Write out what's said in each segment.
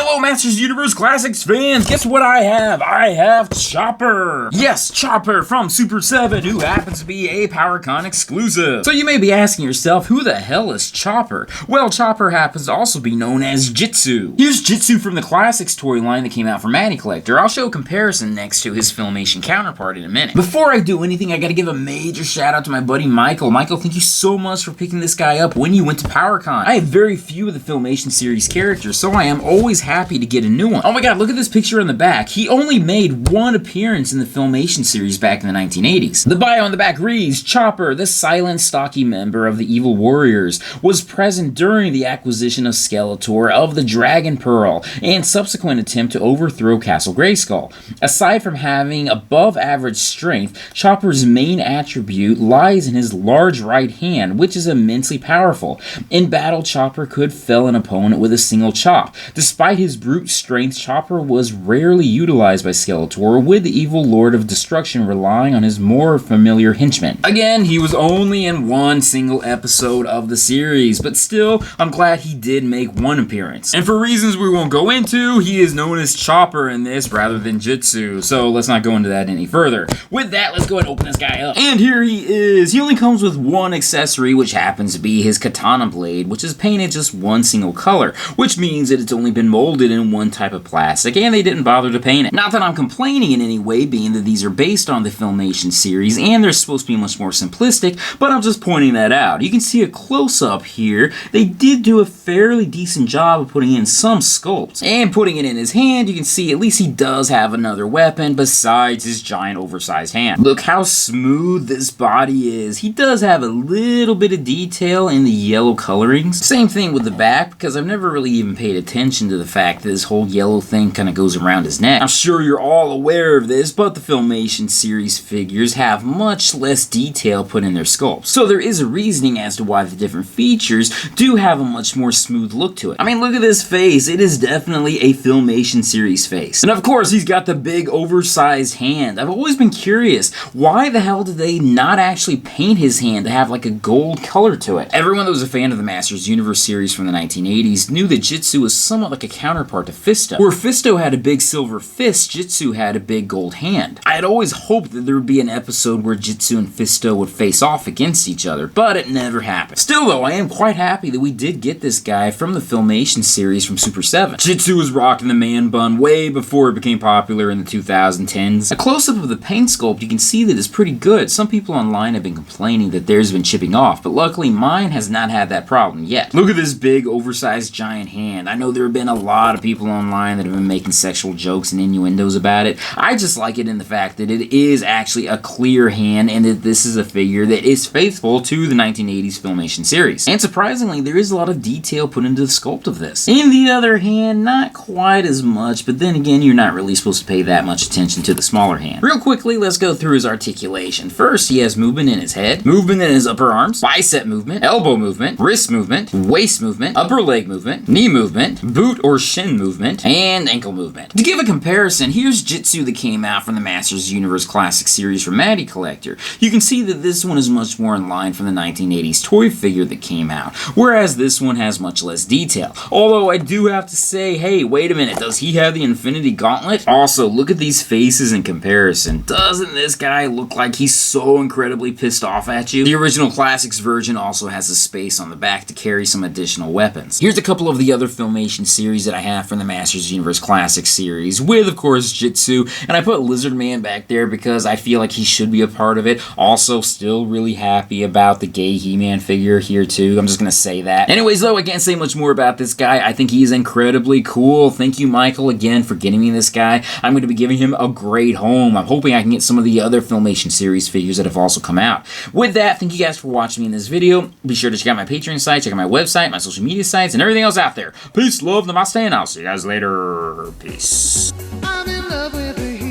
Hello, Masters Universe Classics fans! Guess what I have? I have Chopper! Yes, Chopper from Super 7, who happens to be a PowerCon exclusive. So you may be asking yourself, who the hell is Chopper? Well, Chopper happens to also be known as Jitsu. Here's Jitsu from the Classics toy line that came out for Matty Collector. I'll show a comparison next to his Filmation counterpart in a minute. Before I do anything, I gotta give a major shout out to my buddy Michael. Michael, thank you so much for picking this guy up when you went to PowerCon. I have very few of the Filmation series characters, so I am always happy to get a new one. Oh my god, look at this picture on the back. He only made one appearance in the Filmation series back in the 1980s. The bio on the back reads, Chopper, the silent, stocky member of the Evil Warriors, was present during the acquisition of Skeletor of the Dragon Pearl and subsequent attempt to overthrow Castle Grayskull. Aside from having above average strength, Chopper's main attribute lies in his large right hand, which is immensely powerful. In battle, Chopper could fell an opponent with a single chop. Despite his brute strength, Chopper was rarely utilized by Skeletor, with the evil Lord of Destruction relying on his more familiar henchmen. Again, he was only in one single episode of the series, but still, I'm glad he did make one appearance. And for reasons we won't go into, he is known as Chopper in this rather than Jitsu, so let's not go into that any further. With that, let's go ahead and open this guy up. And here he is! He only comes with one accessory, which happens to be his katana blade, which is painted just one single color, which means that it's only been molded in one type of plastic, and they didn't bother to paint it. Not that I'm complaining in any way, being that these are based on the Filmation series, and they're supposed to be much more simplistic, but I'm just pointing that out. You can see a close-up here. They did do a fairly decent job of putting in some sculpts. And putting it in his hand, you can see at least he does have another weapon besides his giant oversized hand. Look how smooth this body is. He does have a little bit of detail in the yellow colorings. Same thing with the back, because I've never really even paid attention to the fact that this whole yellow thing kind of goes around his neck. I'm sure you're all aware of this, but the Filmation series figures have much less detail put in their sculpts. So there is a reasoning as to why the different features do have a much more smooth look to it. I mean, look at this face. It is definitely a Filmation series face. And of course, he's got the big oversized hand. I've always been curious, why the hell did they not actually paint his hand to have like a gold color to it? Everyone that was a fan of the Masters Universe series from the 1980s knew that Jitsu was somewhat like a counterpart to Fisto. Where Fisto had a big silver fist, Jitsu had a big gold hand. I had always hoped that there would be an episode where Jitsu and Fisto would face off against each other, but it never happened. Still though, I am quite happy that we did get this guy from the Filmation series from Super 7. Jitsu was rocking the man bun way before it became popular in the 2010s. A close-up of the paint sculpt, you can see that it's pretty good. Some people online have been complaining that theirs have been chipping off, but luckily mine has not had that problem yet. Look at this big oversized giant hand. I know there have been a lot of people online that have been making sexual jokes and innuendos about it. I just like it in the fact that it is actually a clear hand and that this is a figure that is faithful to the 1980s Filmation series. And surprisingly, there is a lot of detail put into the sculpt of this. In the other hand, not quite as much, but then again, you're not really supposed to pay that much attention to the smaller hand. Real quickly, let's go through his articulation. First, he has movement in his head, movement in his upper arms, bicep movement, elbow movement, wrist movement, waist movement, upper leg movement, knee movement, boot or shin movement, and ankle movement. To give a comparison, here's Jitsu that came out from the Masters Universe Classics series from Matty Collector. You can see that this one is much more in line from the 1980s toy figure that came out, whereas this one has much less detail. Although I do have to say, hey, wait a minute, does he have the Infinity Gauntlet? Also, look at these faces in comparison. Doesn't this guy look like he's so incredibly pissed off at you? The original Classics version also has a space on the back to carry some additional weapons. Here's a couple of the other Filmation series that I have from the Masters Universe Classics series, with, of course, Jitsu, and I put Lizard Man back there because I feel like he should be a part of it. Also, still really happy about the gay He-Man figure here, too. I'm just gonna say that. Anyways, though, I can't say much more about this guy. I think he's incredibly cool. Thank you, Michael, again, for getting me this guy. I'm going to be giving him a great home. I'm hoping I can get some of the other Filmation series figures that have also come out. With that, thank you guys for watching me in this video. Be sure to check out my Patreon site, check out my website, my social media sites, and everything else out there. Peace, love, namaste, and I'll see you guys later. Peace. I'm in love with a hero.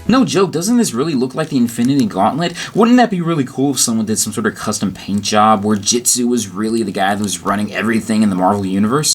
No joke, doesn't this really look like the Infinity Gauntlet? Wouldn't that be really cool if someone did some sort of custom paint job where Jitsu was really the guy that was running everything in the Marvel Universe?